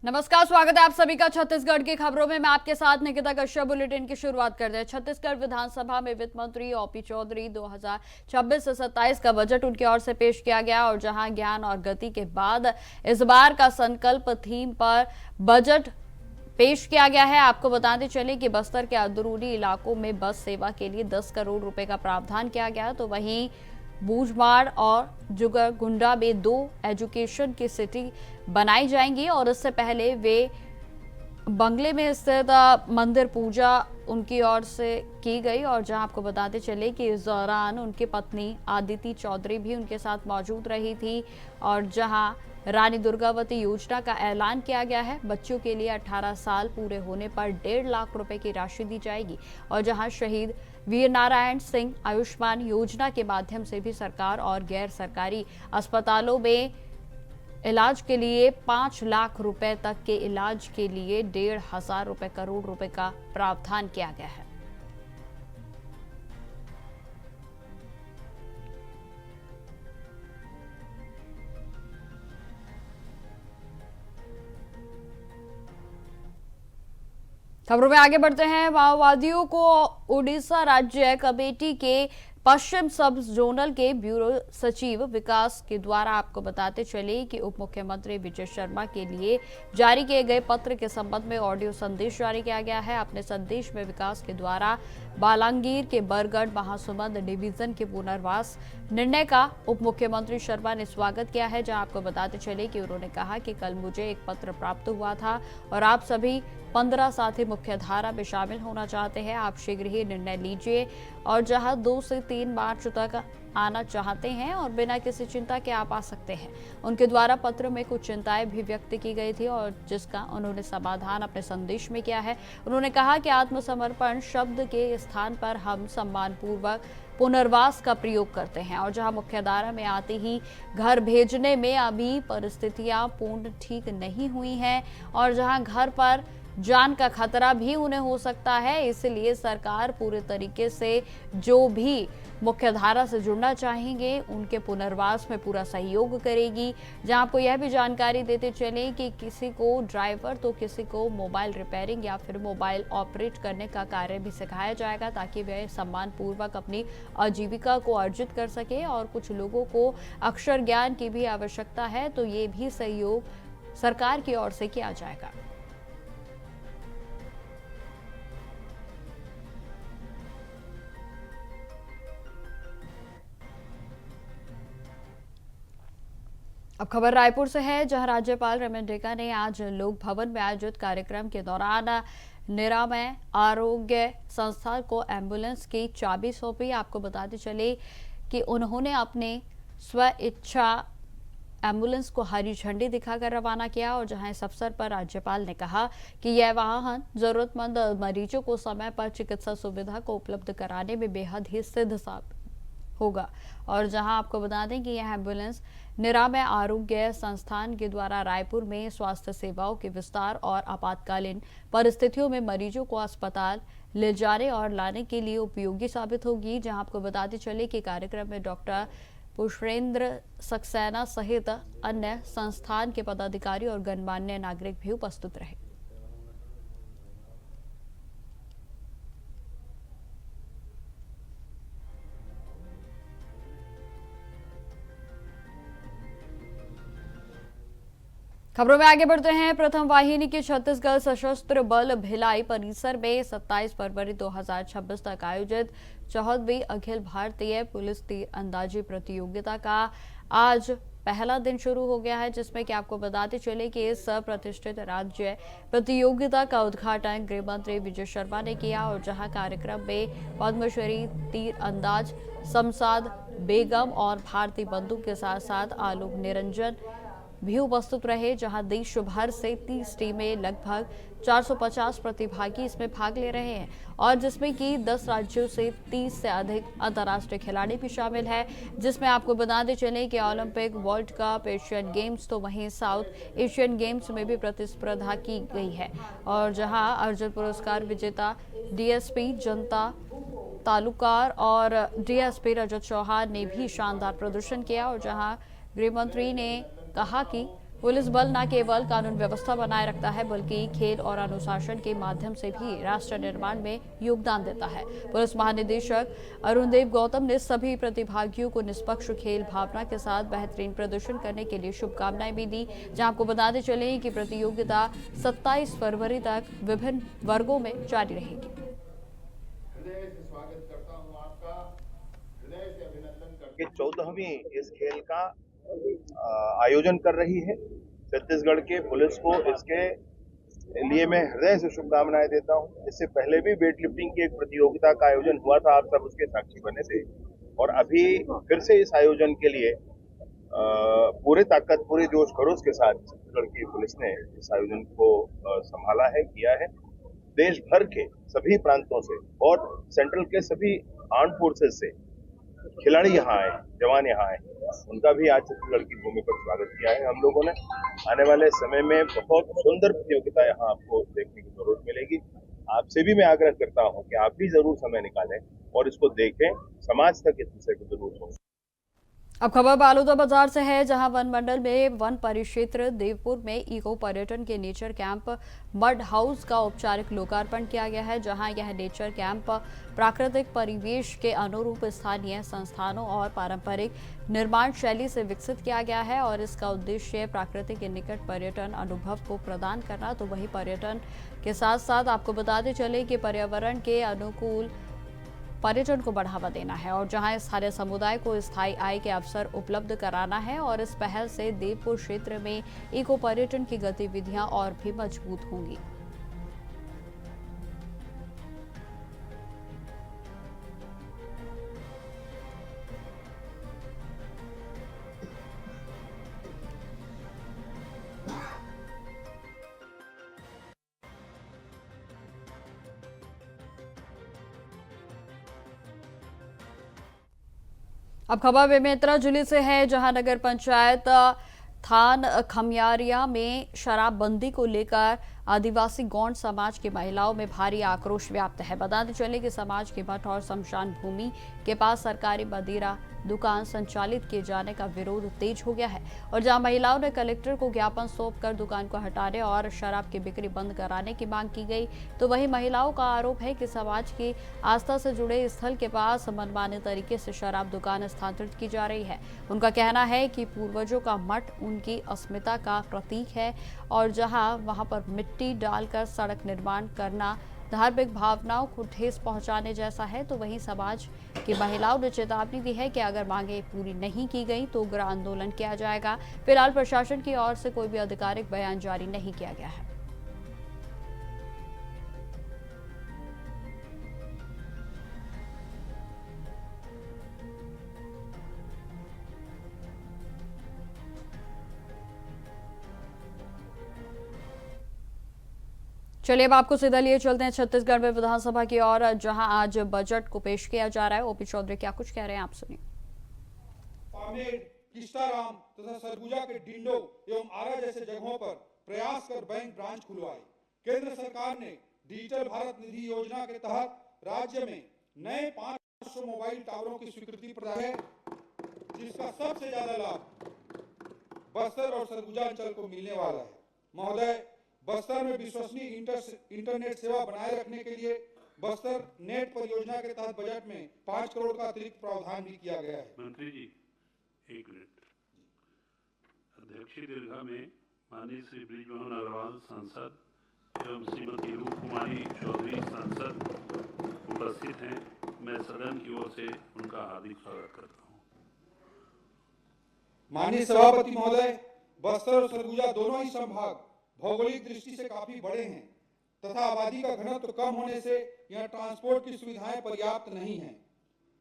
नमस्कार, स्वागत है आप सभी का छत्तीसगढ़ की खबरों में। मैं आपके साथ निकिता कश्यप। बुलेटिन की शुरुआत करते हैं। छत्तीसगढ़ विधानसभा में वित्त मंत्री ओपी चौधरी 2026 से 27 का बजट उनकी ओर से पेश किया गया और जहां ज्ञान और गति के बाद इस बार का संकल्प थीम पर बजट पेश किया गया है। आपको बताते चले कि बस्तर के अंदरूनी इलाकों में बस सेवा के लिए 10 करोड़ रुपए का प्रावधान किया गया, तो वहीं बूझमाड़ और जुगरगुंडा में 2 एजुकेशन की सिटी बनाई जाएंगी और इससे पहले वे बंगले में स्थित मंदिर पूजा उनकी ओर से की गई और जहां आपको बताते चले कि इस दौरान उनकी पत्नी आदिति चौधरी भी उनके साथ मौजूद रही थी और जहां रानी दुर्गावती योजना का ऐलान किया गया है। बच्चों के लिए 18 साल पूरे होने पर 1.5 लाख रुपए की राशि दी जाएगी और जहां शहीद वीर नारायण सिंह आयुष्मान योजना के माध्यम से भी सरकार और गैर सरकारी अस्पतालों में इलाज के लिए 5 लाख रुपए तक के इलाज के लिए 1,500 करोड़ रुपए का प्रावधान किया गया है। खबरों में आगे बढ़ते हैं। माओवादियों को उड़ीसा राज्य कमेटी के पश्चिम सब जोनल के ब्यूरो सचिव विकास के द्वारा आपको बताते चले कि उप मुख्यमंत्री विजय शर्मा के लिए जारी किए गए पत्र के संबंध में ऑडियो संदेश जारी किया गया है। अपने संदेश में विकास के द्वारा बालांगीर के बरगढ़ महासुमंद डिवीजन के पुनर्वास निर्णय का उप मुख्यमंत्री शर्मा ने स्वागत किया है। जहां आपको बताते चले कि उन्होंने कहा कि कल मुझे एक पत्र प्राप्त हुआ था और आप सभी 15 साथी मुख्यधारा में शामिल होना चाहते हैं। आप शीघ्र ही निर्णय लीजिए और जहां 2 से 3 मार्च तक आना चाहते हैं और बिना किसी चिंता के आप आ सकते हैं। उनके द्वारा पत्र में कुछ चिंताएं भी व्यक्त की गई थी और जिसका उन्होंने समाधान अपने संदेश में किया है। उन्होंने कहा कि आत्मसमर्पण शब्द के स्थान पर हम सम्मानपूर्वक पुनर्वास का प्रयोग करते हैं और जहां मुख्यधारा में आते ही घर भेजने में अभी परिस्थितियां पूर्ण ठीक नहीं हुई हैं और जहां घर पर जान का खतरा भी उन्हें हो सकता है, इसलिए सरकार पूरे तरीके से जो भी मुख्यधारा से जुड़ना चाहेंगे उनके पुनर्वास में पूरा सहयोग करेगी। जहां आपको यह भी जानकारी देते चले कि किसी को ड्राइवर तो किसी को मोबाइल रिपेयरिंग या फिर मोबाइल ऑपरेट करने का कार्य भी सिखाया जाएगा ताकि वे सम्मानपूर्वक अपनी आजीविका को अर्जित कर सके। और कुछ लोगों को अक्षर ज्ञान की भी आवश्यकता है, तो ये भी सहयोग सरकार की ओर से किया जाएगा। अब खबर रायपुर से है, जहां राज्यपाल रमन डेका ने आज लोक भवन में आयोजित कार्यक्रम के दौरान निरामय आरोग्य संस्थान को एम्बुलेंस की चाबी सौंपी। आपको बताते चले कि उन्होंने अपने स्व इच्छा एम्बुलेंस को हरी झंडी दिखाकर रवाना किया और जहां इस अवसर पर राज्यपाल ने कहा कि यह वाहन जरूरतमंद मरीजों को समय पर चिकित्सा सुविधा को उपलब्ध कराने में बेहद ही सिद्ध साबित होगा। और जहां आपको बता दें कि यह एम्बुलेंस निरामय आरोग्य संस्थान के द्वारा रायपुर में स्वास्थ्य सेवाओं के विस्तार और आपातकालीन परिस्थितियों में मरीजों को अस्पताल ले जाने और लाने के लिए उपयोगी साबित होगी। जहां आपको बताते चले कि कार्यक्रम में डॉक्टर पुष्पेंद्र सक्सेना सहित अन्य संस्थान के पदाधिकारी और गणमान्य नागरिक भी उपस्थित रहे। खबरों में आगे बढ़ते हैं। प्रथम वाहिनी के छत्तीसगढ़ सशस्त्र बल भिलाई परिसर में 27 फरवरी 2026 तक आयोजित 14वीं अखिल भारतीय पुलिस तीरंदाजी प्रतियोगिता का आज पहला दिन शुरू हो गया है, जिसमें कि आपको बताते चले कि इस प्रतिष्ठित राज्य प्रतियोगिता का उद्घाटन गृह मंत्री विजय शर्मा ने किया और जहां कार्यक्रम में पद्मश्री तीरंदाज शमशाद बेगम और भारती बंधु के साथ साथ आलोक निरंजन भी उपस्थित रहे। जहां देश भर से 30 टीमें लगभग 450 प्रतिभागी इसमें भाग ले रहे हैं और जिसमें कि 10 राज्यों से 30 से अधिक अंतर्राष्ट्रीय खिलाड़ी भी शामिल है। जिसमें आपको बताते चले कि Olympic, world cup, Asian games तो वहीं साउथ एशियन गेम्स में भी प्रतिस्पर्धा की गई है। और जहां अर्जुन पुरस्कार विजेता डीएसपी जनता तालुकार और डीएसपी रजत चौहान ने भी शानदार प्रदर्शन किया और जहां गृह मंत्री ने कहा कि पुलिस बल न केवल कानून व्यवस्था बनाए रखता है बल्कि खेल और अनुशासन के माध्यम से भी राष्ट्र निर्माण में योगदान देता है। पुलिस महानिदेशक अरुणदेव गौतम ने सभी प्रतिभागियों को निष्पक्ष खेल भावना के साथ बेहतरीन प्रदर्शन करने के लिए शुभकामनाएं भी दी। जहां आपको बताते चले कि प्रतियोगिता 27 फरवरी तक विभिन्न वर्गों में जारी रहेगी। कि 14वीं इस खेल का आयोजन कर रही है। छत्तीसगढ़ के पुलिस को इसके लिए मैं हृदय से शुभकामनाएं देता हूं। इससे पहले भी वेट लिफ्टिंग की एक प्रतियोगिता का आयोजन हुआ था, आप सब उसके साक्षी बने थे, और अभी फिर से इस आयोजन के लिए पूरे ताकत, पूरे जोश खरोश के साथ छत्तीसगढ़ की पुलिस ने इस आयोजन को संभाला है, किया है। देश भर के सभी प्रांतों से और सेंट्रल के सभी आर्म फोर्सेस से खिलाड़ी यहाँ आए, जवान यहाँ आए, उनका भी आज छत्तीसगढ़ की भूमि पर स्वागत किया है हम लोगों ने। आने वाले समय में बहुत सुंदर प्रतियोगिता यहाँ आपको देखने की जरूरत मिलेगी। आपसे भी मैं आग्रह करता हूँ कि आप भी जरूर समय निकालें और इसको देखें, समाज तक इस विषय को जरूर पहुंचाएं। अब खबर बालोदा बाजार से है, जहां वन मंडल में वन परिक्षेत्र देवपुर में इको पर्यटन के नेचर कैंप मड हाउस का औपचारिक लोकार्पण किया गया है। जहां यह नेचर कैंप प्राकृतिक परिवेश के अनुरूप स्थानीय संस्थानों और पारंपरिक निर्माण शैली से विकसित किया गया है और इसका उद्देश्य प्रकृति के निकट पर्यटन अनुभव को प्रदान करना। तो वहीं पर्यटन के साथ साथ आपको बताते चले कि पर्यावरण के अनुकूल पर्यटन को बढ़ावा देना है और जहां स्थानीय समुदाय को स्थायी आय के अवसर उपलब्ध कराना है। और इस पहल से देवपुर क्षेत्र में इको पर्यटन की गतिविधियां और भी मजबूत होंगी। अब खबर बेमेतरा जिले से है, जहां नगर पंचायत थान खमियारिया में शराबबंदी को लेकर आदिवासी गौंड समाज की महिलाओं में भारी आक्रोश व्याप्त है। बताते चले कि समाज के मठ और शमशान भूमि के पास सरकारी मदिरा दुकान संचालित किए जाने का विरोध तेज हो गया है और जहां महिलाओं ने कलेक्टर को ज्ञापन सौंपकर दुकान को हटाने और शराब की बिक्री बंद कराने की मांग की गई। तो वहीं महिलाओं का आरोप है कि समाज की आस्था से जुड़े स्थल के पास मनमाने तरीके से शराब दुकान स्थानांतरित की जा रही है। उनका कहना है कि पूर्वजों का मठ उनकी अस्मिता का प्रतीक है और जहां वहां पर मिट्टी डालकर सड़क निर्माण करना धार्मिक भावनाओं को ठेस पहुंचाने जैसा है। तो वहीं समाज की महिलाओं ने चेतावनी दी है कि अगर मांगे पूरी नहीं की गई तो उग्र आंदोलन किया जाएगा। फिलहाल प्रशासन की ओर से कोई भी आधिकारिक बयान जारी नहीं किया गया है। चलिए अब आपको सीधा लिए चलते हैं छत्तीसगढ़ में विधानसभा की ओर, जहां आज बजट को पेश किया जा रहा है। ओपी चौधरी क्या कुछ कह रहे हैं, आप सुनिए। पामेड़, किस्टाराम तथा सरगुजा के डिंडो एवं आरा जैसे जगहों पर प्रयास कर बैंक ब्रांच खुलवाए। केंद्र सरकार ने डिजिटल भारत निधि योजना के तहत राज्य में नए 500 मोबाइल टावरों की स्वीकृति प्रदान है, जिसका सबसे ज्यादा लाभ बस्तर और सरगुजा अंचल को मिलने वाला है। महोदय, बस्तर में विश्वसनीय इंटरनेट सेवा बनाए रखने के लिए बस्तर नेट परियोजना के तहत बजट में 5 करोड़ का अतिरिक्त प्रावधान भी किया गया है। मंत्री जी, एक मिनट। अध्यक्षीय दीर्घा में माननीय श्री बृजमोहन अग्रवाल सांसद एवं श्रीमती रूप कुमारी चौधरी सांसद उपस्थित हैं। मैं सदन की ओर से उनका हार्दिक स्वागत करता हूं। माननीय सभापति महोदय, बस्तर और सरगुजा दोनों ही संभाग भौगोलिक दृष्टि से काफी बड़े हैं तथा आबादी का घनत्व कम होने से यहाँ ट्रांसपोर्ट की सुविधाएं पर्याप्त नहीं हैं।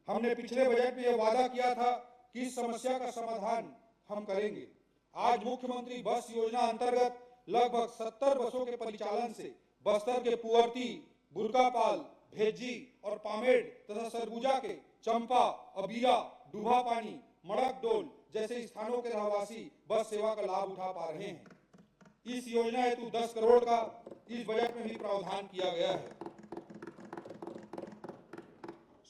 हमने पिछले बजट में यह वादा किया था कि इस समस्या का समाधान हम करेंगे। आज मुख्यमंत्री बस योजना अंतर्गत लगभग 70 बसों के परिचालन से बस्तर के पुअर्ती, बुरकापाल, भेज्जी और पामेड़ तथा सरगुजा के चंपा, अबीरा, डूभापानी, मड़कडोल जैसे स्थानों के रहवासी बस सेवा का लाभ उठा पा रहे हैं। इस योजना हेतु 10 करोड़ का इस बजट में भी प्रावधान किया गया है।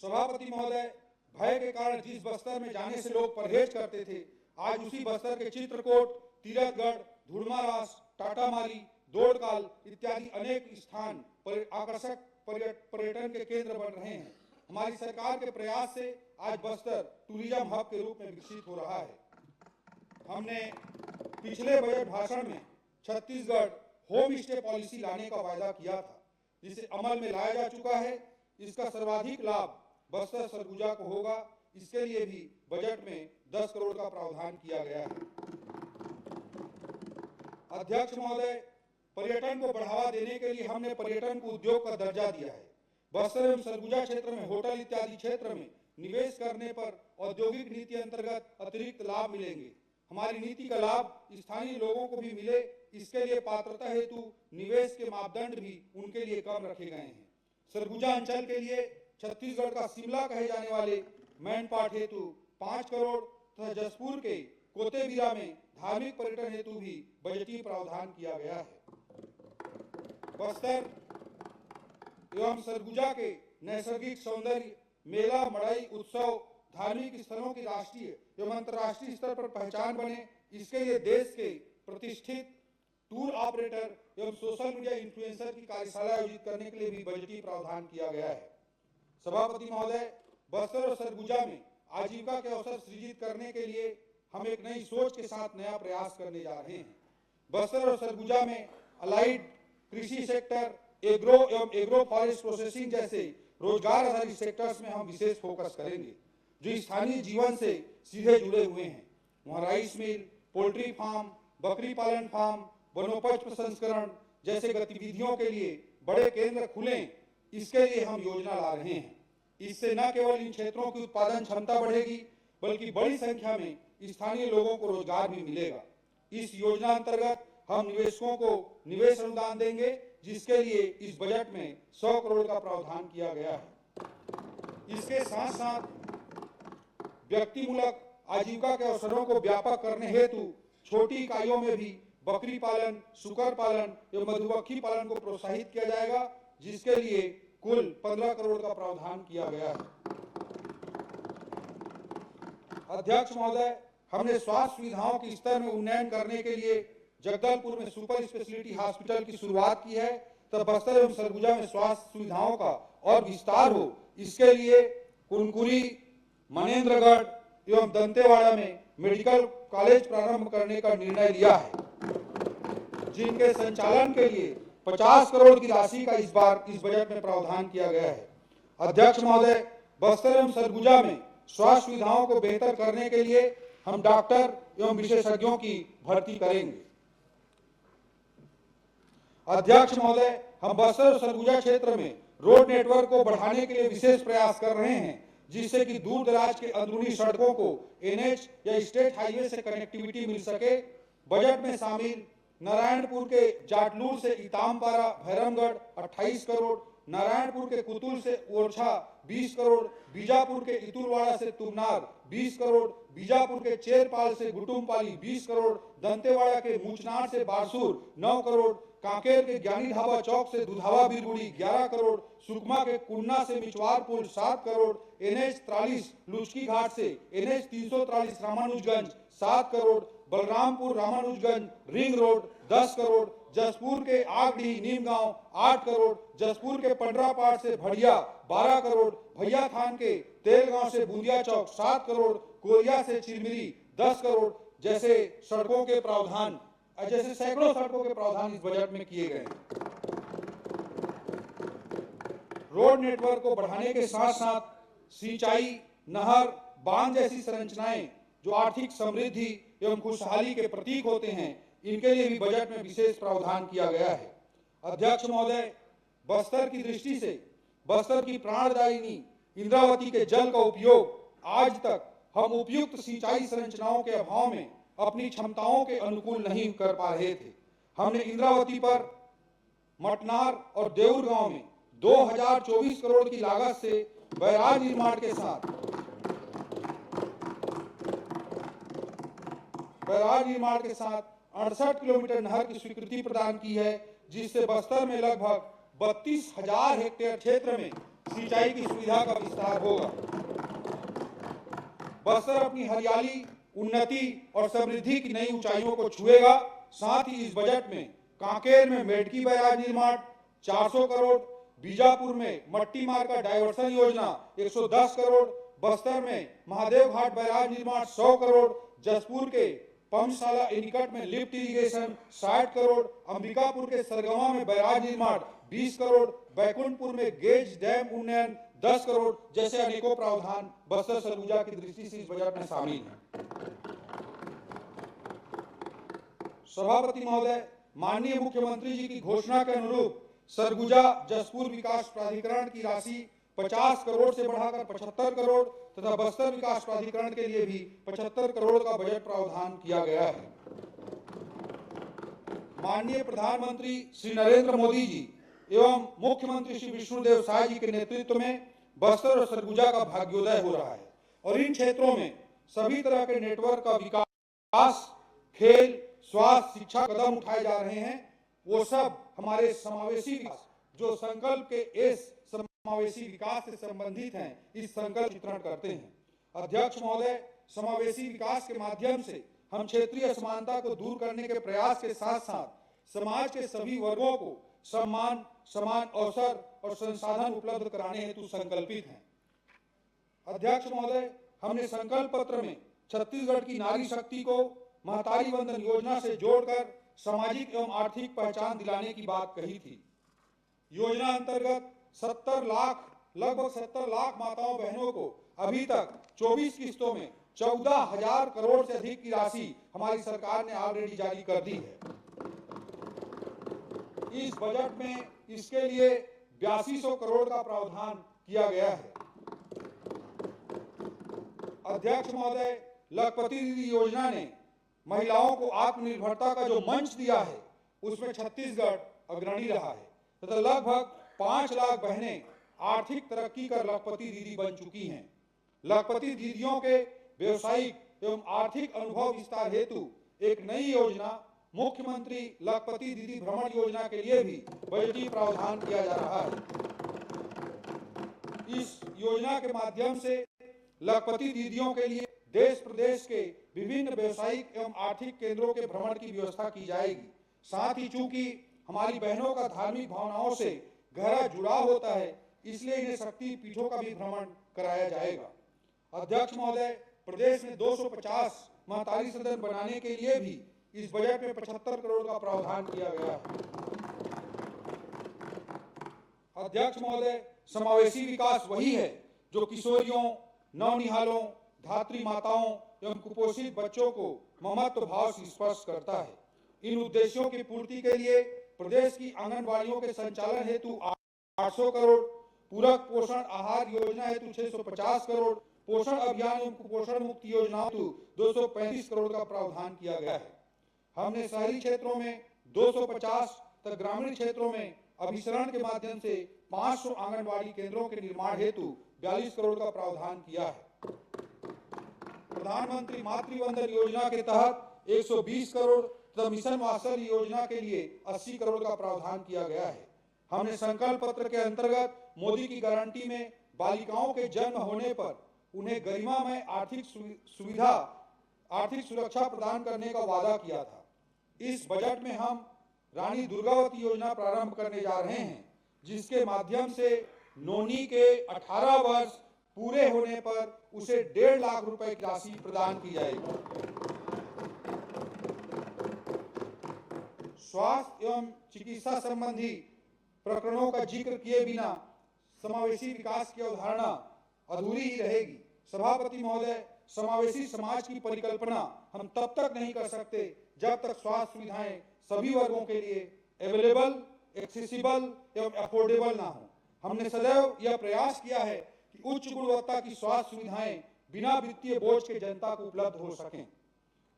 सभापति महोदय, भय के कारण जिस बस्तर में जाने से लोग परहेज करते थे, आज उसी बस्तर के चित्रकोट, तीरथगढ़, धुड़मारास, टाटामारी, दोड़काल इत्यादि अनेक स्थान आकर्षक पर्यटन के केंद्र बन रहे हैं। हमारी सरकार के प्रयास से आज बस्तर टूरिज्म हब के रूप में विकसित हो रहा है। हमने पिछले बजट भाषण में छत्तीसगढ़ होम स्टे पॉलिसी लाने का वायदा किया था, जिसे अमल में लाया जा चुका है। इसका सर्वाधिक लाभ बस्तर सरगुजा को होगा। इसके लिए भी बजट में 10 करोड़ का प्रावधान किया गया है। अध्यक्ष महोदय, पर्यटन को बढ़ावा देने के लिए हमने पर्यटन को उद्योग का दर्जा दिया है। बस्तर एवं सरगुजा क्षेत्र में होटल इत्यादि क्षेत्र में निवेश करने पर औद्योगिक नीति अंतर्गत अतिरिक्त लाभ मिलेंगे। हमारी नीति का लाभ स्थानीय लोगों को भी मिले, इसके लिए पात्रता हेतु निवेश के मापदंड भी उनके लिए कम रखे गए हैं। सरगुजा अंचल के लिए छत्तीसगढ़ का शिमला कहे जाने वाले मैनपाट हेतु 5 करोड़ तथा जसपुर के कोतेबिरा में धार्मिक पर्यटन हेतु भी बजटीय प्रावधान किया गया है। बस्तर एवं सरगुजा के नैसर्गिक सौंदर्य, मेला, मड़ई, उत्सव, धार्मिक स्थलों की राष्ट्रीय एवं अंतर्राष्ट्रीय स्तर पर पहचान बने, इसके लिए देश के प्रतिष्ठित टूर ऑपरेटर एवं सोशल मीडिया इन्फ्लुएंसर की कार्यशाला आयोजित करने के लिए भी बजटीय प्रावधान किया गया है। सभापति महोदय, बस्तर और सरगुजा में आजीविका के अवसर सृजित करने के लिए हम एक नई सोच के साथ नया प्रयास करने जा रहे हैं। बस्तर और सरगुजा में अलाइड कृषि सेक्टर, एग्रो एवं एग्रो फॉरेस्ट प्रोसेसिंग जैसे रोजगार आधारित सेक्टर्स में हम विशेष फोकस करेंगे, जो स्थानीय जीवन से सीधे जुड़े हुए हैं। वहाँ राइस मिल, पोल्ट्री फार्म, बकरी पालन फार्म, वनोपज प्रसंस्करण जैसे गतिविधियों के लिए बड़े केंद्र खुलें, इसके लिए हम योजना ला रहे हैं। इससे न केवल इन क्षेत्रों की उत्पादन क्षमता बढ़ेगी, बल्कि बड़ी संख्या में स्थानीय लोगों को रोजगार भी मिलेगा। इस योजना अंतर्गत हम निवेशकों को निवेश अनुदान देंगे, जिसके लिए इस बजट में 100 करोड़ का प्रावधान किया गया है। इसके साथ साथ व्यक्तिमूलक आजीविका के अवसरों को व्यापक करने हेतु छोटी इकाइयों में भी बकरी पालन, सुकर पालन एवं मधुमक्खी पालन को प्रोत्साहित किया जाएगा, जिसके लिए कुल 15 करोड़ का प्रावधान किया गया है। अध्यक्ष महोदय, हमने स्वास्थ्य सुविधाओं के स्तर में उन्नयन करने के लिए जगदलपुर में सुपर स्पेशलिटी हॉस्पिटल की शुरुआत की है, तब बस्तर एवं सरगुजा में स्वास्थ्य सुविधाओं का और विस्तार हो, इसके लिए कुनकुरी, मनेन्द्रगढ़ एवं दंतेवाड़ा में मेडिकल कॉलेज प्रारंभ करने का निर्णय लिया है, जिनके संचालन के लिए 50 करोड़ की राशि का इस बार इस बजट में प्रावधान किया गया है। अध्यक्ष महोदय, बस्तर एवं सरगुजा में स्वास्थ्य सुविधाओं को बेहतर करने के लिए हम डॉक्टर एवं विशेषज्ञों की भर्ती करेंगे। अध्यक्ष महोदय, हम बस्तर और सरगुजा क्षेत्र में रोड नेटवर्क को बढ़ाने के लिए विशेष प्रयास कर रहे हैं, जिससे कि दूर दराज के अंदरूनी सड़कों को एनएच या स्टेट हाईवे से कनेक्टिविटी मिल सके। बजट में शामिल नारायणपुर के जाटलूर से इतामपारा भैरमगढ़ 28 करोड़, नारायणपुर के कुतुल से ओरछा 20 करोड़, बीजापुर के इतुलवाड़ा से तुमनार 20 करोड़, बीजापुर के चेरपाल से गुटुमपाली 20 करोड़, दंतेवाड़ा के मुचनार से बारसूर 9 करोड़, कांकेर के ज्ञानी ढाबा चौक से दुधावा बिरबुड़ी 11 करोड़, सुकमा के कुन्ना से मिचवार पुल 7 करोड़, NH 43 लुचकी घाट से NH 343 Ramanujganj 7 crore, Balrampur Ramanujganj ring road 10 crore, Jaspur के आगडी नीमगांव 8 करोड़, जसपुर के पंडरापाड़ से भड़िया 12 करोड़, भैया थान के तेलगांव से बूंदिया चौक 7 करोड़, कोरिया से चिरमिरी 10 करोड़ जैसे सड़कों के प्रावधान, जैसे सैकड़ों सड़कों के प्रावधान इस बजट में किए गए हैं। रोड नेटवर्क को बढ़ाने के साथ साथ सिंचाई, नहर, बांध जैसी संरचनाएं जो आर्थिक समृद्धि एवं खुशहाली के प्रतीक होते हैं, इनके लिए भी बजट में विशेष प्रावधान किया गया है। अध्यक्ष महोदय, बस्तर की दृष्टि से बस्तर की प्राणदायिनी इंद्रावती के जल का उपयोग आज तक हम उपयुक्त सिंचाई संरचनाओं के अभाव में अपनी क्षमताओं के अनुकूल नहीं कर पा रहे थे। हमने इंद्रावती पर मटनार और देउर गांव में 2024 करोड़ की लागत से बैराज निर्माण के साथ 68 किलोमीटर नहर की स्वीकृति प्रदान की है, जिससे बस्तर में लगभग 32,000 हेक्टेयर क्षेत्र में सिंचाई की सुविधा का विस्तार होगा। बस्तर अपनी हरियाली, उन्नति और समृद्धि की नई ऊंचाइयों को छुएगा। साथ ही इस बजट में कांकेर में मेडकी बैराज निर्माण 400 करोड़, बीजापुर में मट्टी मार्ग का डायवर्सन योजना 110 करोड़, बस्तर में महादेव घाट बैराज निर्माण 100 करोड़, जसपुर के पंचशाला एनीकट में लिफ्ट इरिगेशन 60 करोड़, अंबिकापुर के सरगवा में बैराज निर्माण 20 करोड़, बैकुंठपुर में गेज डैम उन्नयन 10 करोड़ जैसे अनेकों प्रावधान बस्तर सरगुजा की दृष्टि से इस बजट में शामिल हैं। सभापति महोदय, माननीय मुख्यमंत्री जी की घोषणा के अनुरूप सरगुजा जसपुर विकास प्राधिकरण की राशि 50 करोड़ से बढ़ाकर 75 करोड़ तथा बस्तर विकास प्राधिकरण के लिए भी 75 करोड़ का बजट प्रावधान किया गया है। माननीय प्रधानमंत्री श्री नरेंद्र मोदी जी एवं मुख्यमंत्री श्री विष्णुदेव साय जी के नेतृत्व में बस्तर और सरगुजा का भाग्योदय हो रहा है और इन क्षेत्रों में सभी तरह के नेटवर्क का विकास, खेल, स्वास्थ्य, शिक्षा कदम उठाए जा रहे हैं। वो सब हमारे समावेशी विकास जो संकल्प के इस समावेशी विकास से संबंधित हैं, इस संकल्प चित्रण करते हैं। अध्यक्ष महोदय, समावेशी विकास के माध्यम से हम क्षेत्रीय असमानता को दूर करने के प्रयास के साथ साथ समाज के सभी वर्गों को सम्मान, समान अवसर और संसाधन उपलब्ध कराने हेतु संकल्पित हैं। अध्यक्ष महोदय, हमने संकल्प पत्र में छत्तीसगढ़ की नारी शक्ति को महतारी वंदन योजना से जोड़कर सामाजिक एवं आर्थिक पहचान दिलाने की बात कही थी। योजना अंतर्गत लगभग 70 लाख माताओं बहनों को अभी तक 24 किस्तों में 14,000 करोड़ से अधिक की राशि हमारी सरकार ने ऑलरेडी जारी कर दी है। इस बजट में इसके लिए 8200 करोड़ का प्रावधान किया गया है। अध्यक्ष महोदय, लखपति दीदी योजना ने महिलाओं को आत्मनिर्भरता का जो मंच दिया है उसमें छत्तीसगढ़ अग्रणी रहा है तथा लगभग 5 लाख बहनें आर्थिक तरक्की कर लखपति दीदी बन चुकी हैं। लखपति दीदियों के व्यवसायिक एवं आर्थिक अनुभव विस्तार हेतु एक नई योजना मुख्यमंत्री लखपति दीदी भ्रमण योजना के लिए भी बजटीय प्रावधान किया जा रहा है। इस योजना के माध्यम से लखपति दीदियों के लिए देश प्रदेश के विभिन्न व्यवसायिक एवं आर्थिक केंद्रों के भ्रमण की व्यवस्था की जाएगी। साथ ही चूंकि हमारी बहनों का धार्मिक भावनाओं से गहरा जुड़ाव होता है, इसलिए इन्हें शक्ति पीठों का भी भ्रमण कराया जाएगा। अध्यक्ष महोदय, प्रदेश में 250 महतारी सदन बनाने के लिए भी इस बजट में 75 करोड़ का प्रावधान किया गया है। अध्यक्ष महोदय, समावेशी विकास वही है जो किशोरियों, नवनिहालों, धात्री माताओं एवं कुपोषित बच्चों को ममत्व भाव से स्पर्श करता है। इन उद्देश्यों की पूर्ति के लिए प्रदेश की आंगनबाड़ियों के संचालन हेतु 800 करोड़, पूरक पोषण आहार योजना हेतु 650 करोड़, पोषण अभियान एवं कुपोषण मुक्ति योजना हेतु 235 करोड़ का प्रावधान किया गया है। हमने शहरी क्षेत्रों में 250 तथा ग्रामीण क्षेत्रों में अभिसरण के माध्यम से 500 आंगनबाड़ी केंद्रों के निर्माण हेतु 42 करोड़ का प्रावधान किया है। प्रधानमंत्री मातृ वंदन योजना के तहत 120 करोड़ तथा मिशन वात्सल्य योजना के लिए 80 करोड़ का प्रावधान किया गया है। हमने संकल्प पत्र के अंतर्गत मोदी की गारंटी में बालिकाओं के जन्म होने पर उन्हें गरिमामय आर्थिक सुरक्षा प्रदान करने का वादा किया था। इस बजट में हम रानी दुर्गावती योजना प्रारंभ करने जा रहे हैं, जिसके माध्यम से नोनी के 18 वर्ष पूरे होने पर उसे 1.5 लाख रुपए की राशि प्रदान की जाएगी। स्वास्थ्य एवं चिकित्सा संबंधी प्रकरणों का जिक्र किए बिना समावेशी विकास की अवधारणा अधूरी ही रहेगी। सभापति महोदय, समावेशी समाज की परिकल्पना हम तब तक नहीं कर सकते जब तक स्वास्थ्य सुविधाएं सभी वर्गों के लिए अवेलेबल, एक्सेसिबल एवं अफोर्डेबल ना हो। हमने सदैव यह प्रयास किया है कि उच्च गुणवत्ता की स्वास्थ्य सुविधाएं बिना वित्तीय बोझ के जनता को उपलब्ध हो सकें।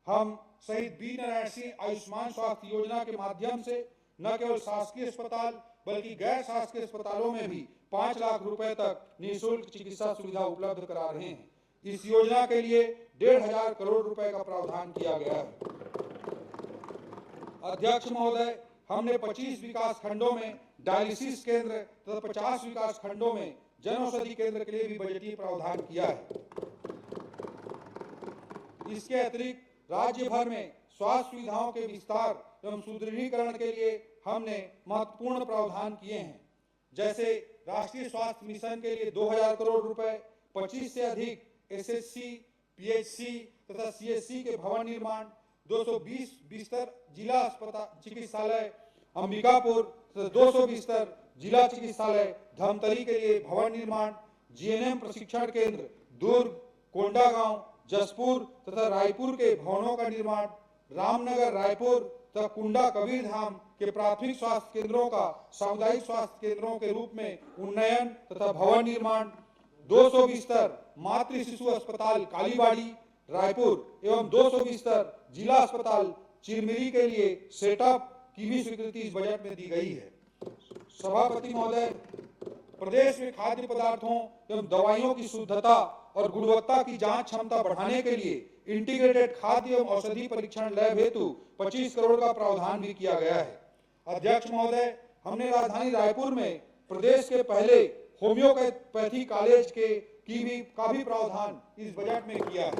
हम शहीद वीर नारायण सिंह आयुष्मान स्वास्थ्य योजना के माध्यम से न केवल शासकीय अस्पताल बल्कि गैर शासकीय अस्पतालों में भी 5 लाख रुपए तक निःशुल्क चिकित्सा सुविधा उपलब्ध करा रहे हैं। इस योजना के लिए 1,500 करोड़ रुपए का प्रावधान किया गया है। अध्यक्ष महोदय, हमने 25 विकास खंडों में डायलिसिस केंद्र तथा 50 विकास खंडों में जनऔषधि केंद्र के लिए भी बजटीय प्रावधान किया है। इसके अतिरिक्त राज्य भर में स्वास्थ्य सुविधाओं के विस्तार एवं सुदृढ़ीकरण के लिए हमने महत्वपूर्ण प्रावधान किए हैं। जैसे राष्ट्रीय स्वास्थ्य मिशन के लिए 2000 करोड़ रुपए, 25 से अधिक एसएससी, पीएचसी तथा सीएचसी के भवन निर्माण, 220 बिस्तर जिला अस्पताल चिकित्सालय अंबिकापुर तथा 200 बिस्तर जिला चिकित्सालय धमतरी के लिए भवन निर्माण, जीएनएम प्रशिक्षण केंद्र दुर्ग, कोंडागांव, जसपुर तथा रायपुर के भवनों का निर्माण, रामनगर, रायपुर तथा कुंडा कबीरधाम के प्राथमिक स्वास्थ्य केंद्रों का सामुदायिक स्वास्थ्य केंद्रों के रूप में उन्नयन तथा भवन निर्माण, 200 बिस्तर मातृ शिशु अस्पताल कालीबाड़ी रायपुर एवं 200 बिस्तर जिला अस्पताल चिरमिरी के लिए सेटअप की भी स्वीकृति इस बजट में दी गई है। सभापति महोदय, प्रदेश में खाद्य पदार्थों एवं दवाइयों की शुद्धता और गुणवत्ता की जांच क्षमता बढ़ाने के लिए इंटीग्रेटेड खाद्य एवं औषधि परीक्षण लैब हेतु 25 करोड़ का प्रावधान भी किया गया है। अध्यक्ष महोदय, हमने राजधानी रायपुर में प्रदेश के पहले होम्योपैथी कॉलेज का भी प्रावधान इस बजट में किया है।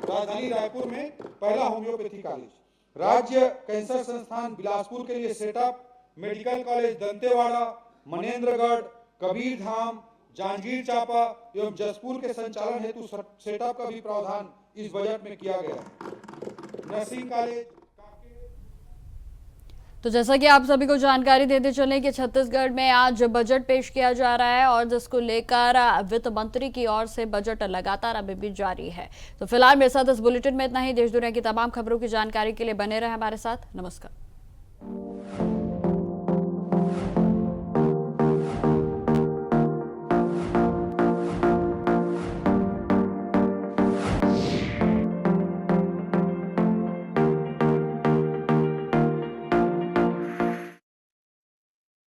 राजधानी रायपुर में पहला होम्योपैथी कॉलेज, राज्य कैंसर संस्थान बिलासपुर के लिए setup, medical college Dantewada, Manendragarh, Kabirdham, Janjgir Champa एवं जसपुर के संचालन हेतु सेटअप का भी प्रावधान इस बजट में किया गया है। Nursing college. तो जैसा कि आप सभी को जानकारी देते चलें कि छत्तीसगढ़ में आज बजट पेश किया जा रहा है और जिसको लेकर वित्त मंत्री की ओर से बजट लगातार अभी भी जारी है। तो फिलहाल मेरे साथ इस बुलेटिन में इतना ही। देश दुनिया की तमाम खबरों की जानकारी के लिए बने रहे हमारे साथ। नमस्कार।